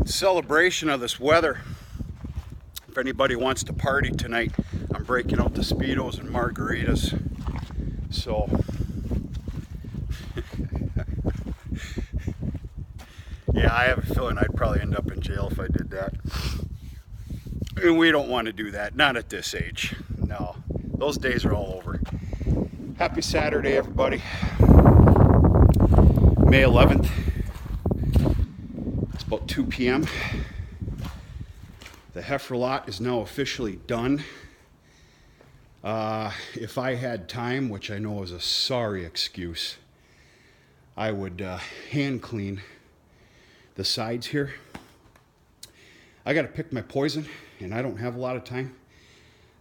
celebration of this weather. If anybody wants to party tonight, I'm breaking out the Speedos and Margaritas. So yeah, I have a feeling I'd probably end up in jail if I did that. And we don't want to do that, not at this age. No, those days are all over. Happy Saturday, everybody. May 11th. It's about 2 p.m. The heifer lot is now officially done. If I had time, which I know is a sorry excuse, I would hand clean the sides here. I got to pick my poison, and I don't have a lot of time.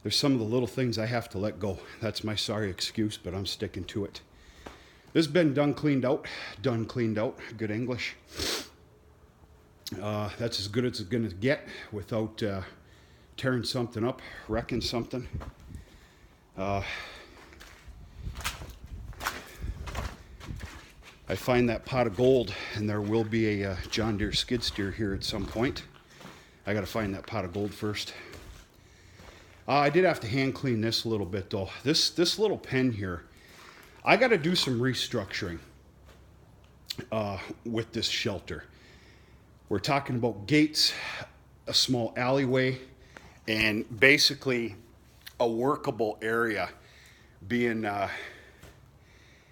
There's some of the little things I have to let go. That's my sorry excuse, but I'm sticking to it. This has been done cleaned out, good English. That's as good as it's going to get without tearing something up, wrecking something. I find that pot of gold, and there will be a John Deere skid steer here at some point. I got to find that pot of gold first. I did have to hand clean this a little bit though. This little pen here, I got to do some restructuring with this shelter. We're talking about gates, a small alleyway, and basically a workable area being,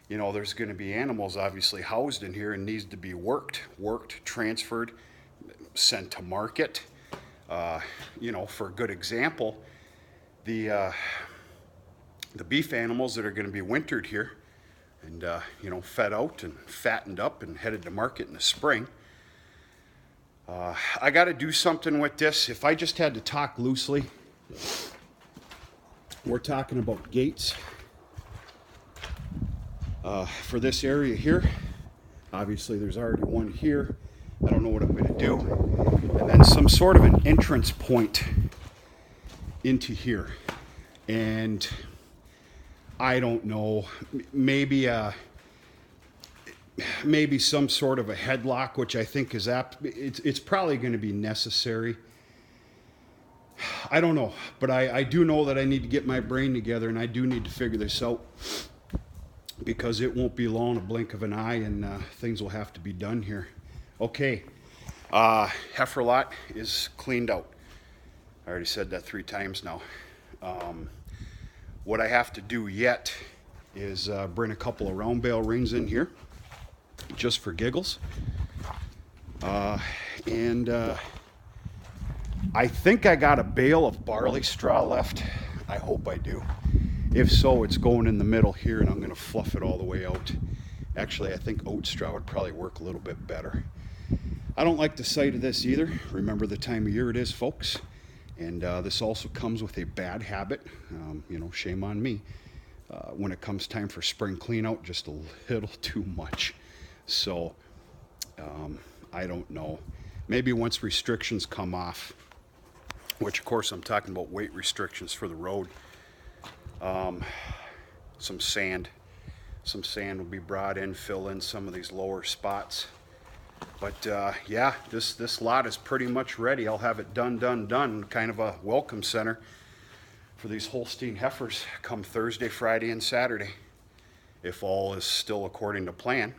you know, there's going to be animals obviously housed in here and needs to be worked, transferred, sent to market. You know, for a good example, the beef animals that are going to be wintered here and, you know, fed out and fattened up and headed to market in the spring. I got to do something with this. If I just had to talk loosely, we're talking about gates for this area here. Obviously, there's already one here. I don't know what I'm going to do. And then some sort of an entrance point into here. And I don't know, maybe some sort of a headlock, which I think is it's probably going to be necessary. I don't know, but I do know that I need to get my brain together, and I do need to figure this out, because it won't be long, a blink of an eye, and things will have to be done here. Okay, heifer lot is cleaned out. I already said that 3 times now. What I have to do yet is bring a couple of round bale rings in here, just for giggles. And I think I got a bale of barley straw left. I hope I do. If so, it's going in the middle here, and I'm going to fluff it all the way out. Actually, I think oat straw would probably work a little bit better. I don't like the sight of this either. Remember the time of year it is, folks. And this also comes with a bad habit. You know, shame on me. When it comes time for spring clean out, just a little too much. So, I don't know. Maybe once restrictions come off, which of course I'm talking about weight restrictions for the road, some sand will be brought in, fill in some of these lower spots. But yeah, this lot is pretty much ready. I'll have it done, kind of a welcome center for these Holstein heifers come Thursday, Friday, and Saturday, if all is still according to plan.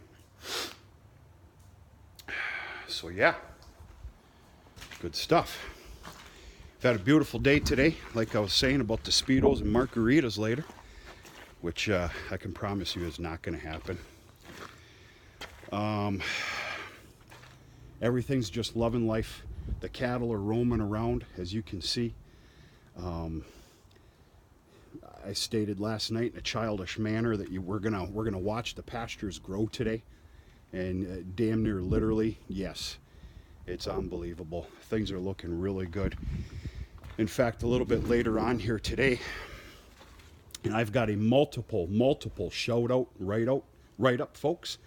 So yeah, good stuff. I've had a beautiful day today, like I was saying about the Speedos and Margaritas later, which I can promise you is not going to happen. Everything's just loving life. The cattle are roaming around, as you can see. I stated last night in a childish manner that we're gonna watch the pastures grow today, and damn near literally, yes, it's unbelievable. Things are looking really good. In fact, a little bit later on here today, and I've got a multiple shout out, write up, folks.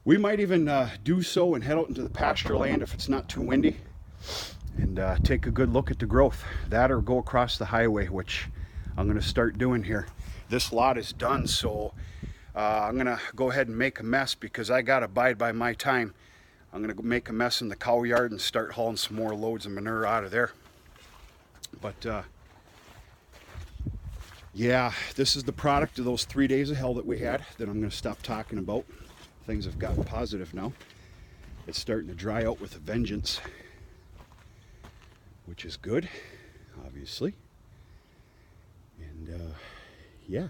We might even do so and head out into the pasture land if it's not too windy, and take a good look at the growth. That or go across the highway, which I'm going to start doing here. This lot is done, so I'm going to go ahead and make a mess because I got to abide by my time. I'm going to make a mess in the cow yard and start hauling some more loads of manure out of there. But yeah, this is the product of those 3 days of hell that we had that I'm going to stop talking about. Things have gotten positive now. It's starting to dry out with a vengeance, which is good, obviously. And yeah,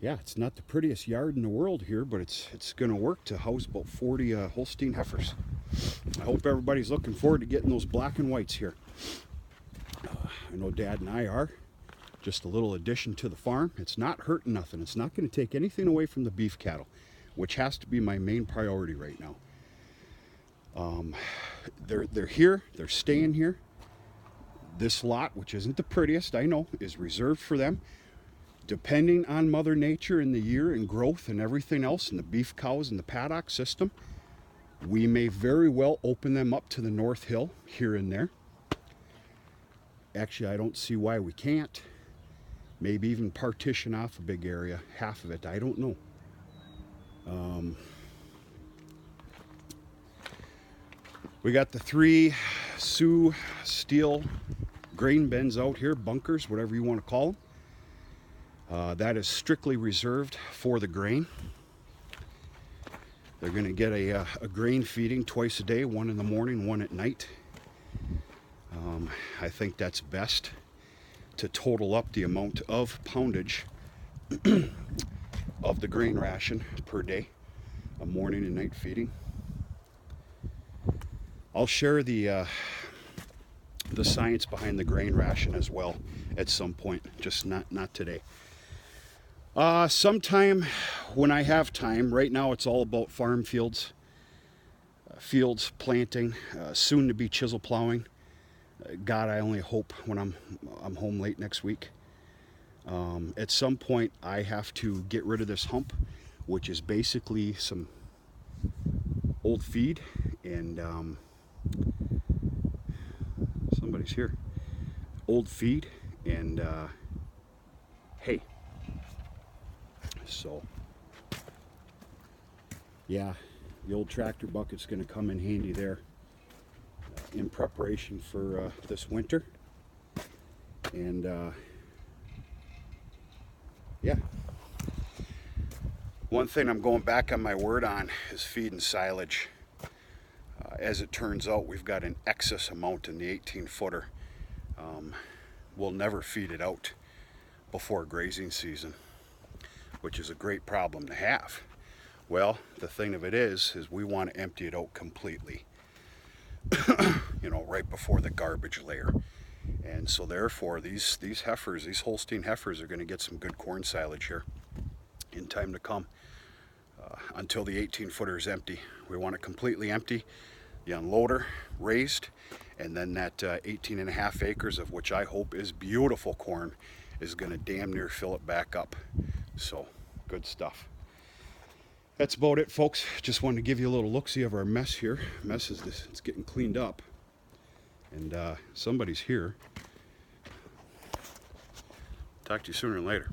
it's not the prettiest yard in the world here, but it's going to work to house about 40 Holstein heifers. I hope everybody's looking forward to getting those black and whites here. I know Dad and I are. Just a little addition to the farm. It's not hurting nothing. It's not going to take anything away from the beef cattle, which has to be my main priority right now. They're here. They're staying here. This lot, which isn't the prettiest, I know, is reserved for them. Depending on Mother Nature and the year and growth and everything else and the beef cows and the paddock system, we may very well open them up to the North Hill here and there. Actually, I don't see why we can't. Maybe even partition off a big area, half of it, I don't know. We got the 3 Sioux steel grain bins out here, bunkers, whatever you want to call them. That is strictly reserved for the grain. They're going to get a grain feeding twice a day, one in the morning, one at night. I think that's best to total up the amount of poundage of the grain ration per day, a morning and night feeding. I'll share the science behind the grain ration as well at some point, just not today. Sometime when I have time. Right now it's all about farm fields, planting, soon to be chisel plowing. God, I only hope when I'm home late next week. At some point, I have to get rid of this hump, which is basically some old feed and somebody's here. Old feed and hay. So, yeah, the old tractor bucket's going to come in handy there. In preparation for this winter. And yeah, one thing I'm going back on my word on is feed and silage. As it turns out, we've got an excess amount in the 18-footer. We'll never feed it out before grazing season, which is a great problem to have. Well, the thing of it is we want to empty it out completely. You know, right before the garbage layer. And so therefore these heifers, these Holstein heifers, are going to get some good corn silage here in time to come. Until the 18-footer is empty, we want it completely empty, the unloader raised, and then that 18.5 acres, of which I hope is beautiful corn, is going to damn near fill it back up. So good stuff. That's about it, folks. Just wanted to give you a little look-see of our mess here. Mess is this, it's getting cleaned up. And somebody's here. Talk to you sooner than later.